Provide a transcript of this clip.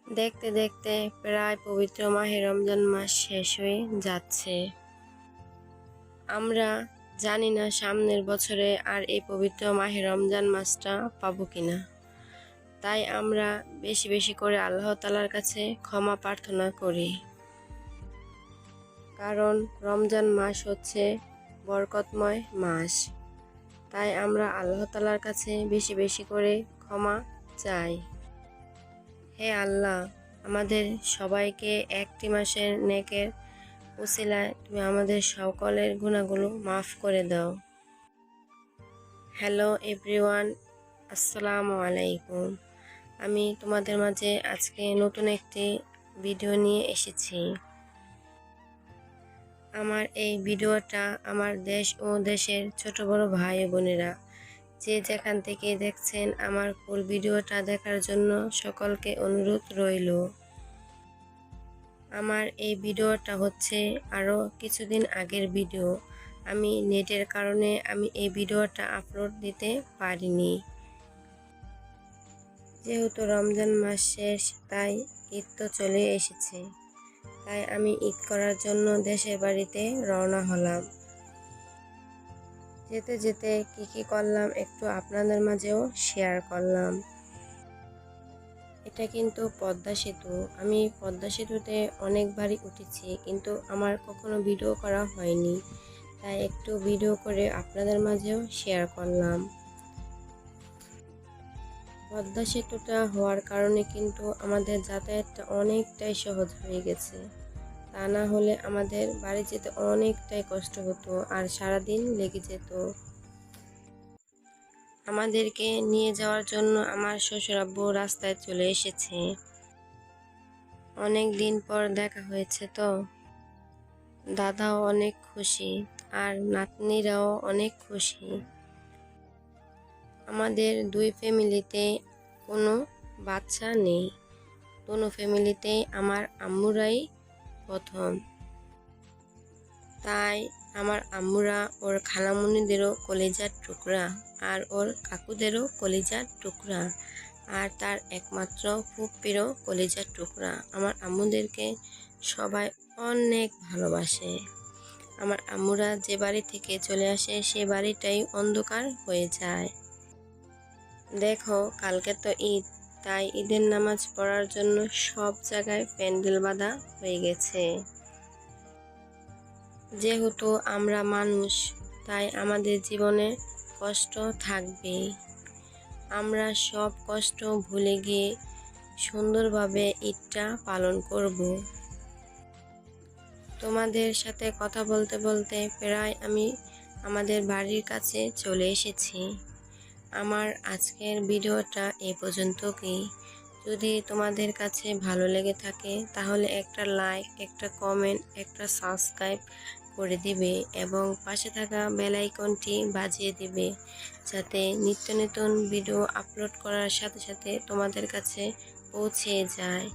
দেখতে দেখতে প্রায় পবিত্র মাহে রমজান মাস শেষ হয়ে যাচ্ছে। আমরা জানি না সামনের বছরে আর এই পবিত্র মাহে রমজান মাসটা পাবো কিনা। তাই আমরা বেশি বেশি করে আল্লাহ তাআলার কাছে ক্ষমা প্রার্থনা করি। কারণ রমজান মাস হচ্ছে বরকতময় মাস। তাই আমরা আল্লাহ তাআলার কাছে বেশি বেশি করে ক্ষমা চাই। হে আল্লাহ, আমাদের সবাইকে একটি মাসের নেকের উসিলায় তুমি আমাদের সকলের গুনাহগুলো মাফ করে দাও। হ্যালো এভরিওয়ান, আসসালামু আলাইকুম। আমি তোমাদের মাঝে আজকে নতুন একটি ভিডিও নিয়ে এসেছি। আমার এই ভিডিওটা আমার দেশ ও দেশের ছোট বড় ভাই ও বোনেরা যে যেখান থেকে দেখছেন আমার ফুল ভিডিওটা দেখার জন্য সকলকে অনুরোধ রইল। আমার এই ভিডিওটা হচ্ছে আরও কিছুদিন আগের ভিডিও। আমি নেটের কারণে আমি এই ভিডিওটা আপলোড দিতে পারিনি। যেহেতু রমজান মাস শেষ, তাই ঈদ তো চলে এসেছে। তাই আমি ঈদ করার জন্য দেশের বাড়িতে রওনা হলাম। যেতে যেতে কি করলাম একটু আপনাদের মাঝেও শেয়ার করলাম। এটা কিন্তু পদ্মা সেতু। আমি পদ্মা সেতুতে অনেকবারই উঠেছি, কিন্তু আমার কখনো ভিডিও করা হয়নি। তাই একটু ভিডিও করে আপনাদের মাঝেও শেয়ার করলাম। পদ্মা সেতুটা হওয়ার কারণে কিন্তু আমাদের যাতায়াতটা অনেকটাই সহজ হয়ে গেছে। তা না হলে আমাদের বাড়ি যেতে অনেকটাই কষ্ট হতো আর সারাদিন লেগে যেত। আমাদেরকে নিয়ে যাওয়ার জন্য আমার শ্বশুর আব্বু রাস্তায় চলে এসেছে। অনেক দিন পর দেখা হয়েছে তো। দাদাও অনেক খুশি আর নাতনিরাও অনেক খুশি। আমাদের দুই ফ্যামিলিতে কোনো বাচ্চা নেই। কোনো ফ্যামিলিতেই আমার আম্মুরাই প্রথম। তাই আমার আম্মুরা ওর খালামুনিদেরও কলিজার টুকরা আর ওর কাকুদেরও কলিজার টুকরা আর তার একমাত্র ফুপ্পিরও কলিজার টুকরা। আমার আম্মুদেরকে সবাই অনেক ভালোবাসে। আমার আম্মুরা যে বাড়ি থেকে চলে আসে সে বাড়িটাই অন্ধকার হয়ে যায়। দেখো, কালকে তো ঈদ, তাই ঈদের নামাজ পড়ার জন্য সব জায়গায় প্যান্ডেল বাঁধা হয়ে গেছে। যেহেতু আমরা মানুষ, তাই আমাদের জীবনে কষ্ট থাকবেই। আমরা সব কষ্ট ভুলে গিয়ে সুন্দরভাবে ঈদটা পালন করব। তোমাদের সাথে কথা বলতে বলতে প্রায় আমি আমাদের বাড়ির কাছে চলে এসেছি। আমার আজকের ভিডিওটা এ পর্যন্তই। যদি তোমাদের কাছে ভালো লেগে থাকে তাহলে একটা লাইক, একটা কমেন্ট, একটা সাবস্ক্রাইব করে দিবে এবং পাশে থাকা বেল আইকনটি বাজিয়ে দিবে, যাতে নিত্য নতুন ভিডিও আপলোড করার সাথে সাথে তোমাদের কাছে পৌঁছে যায়।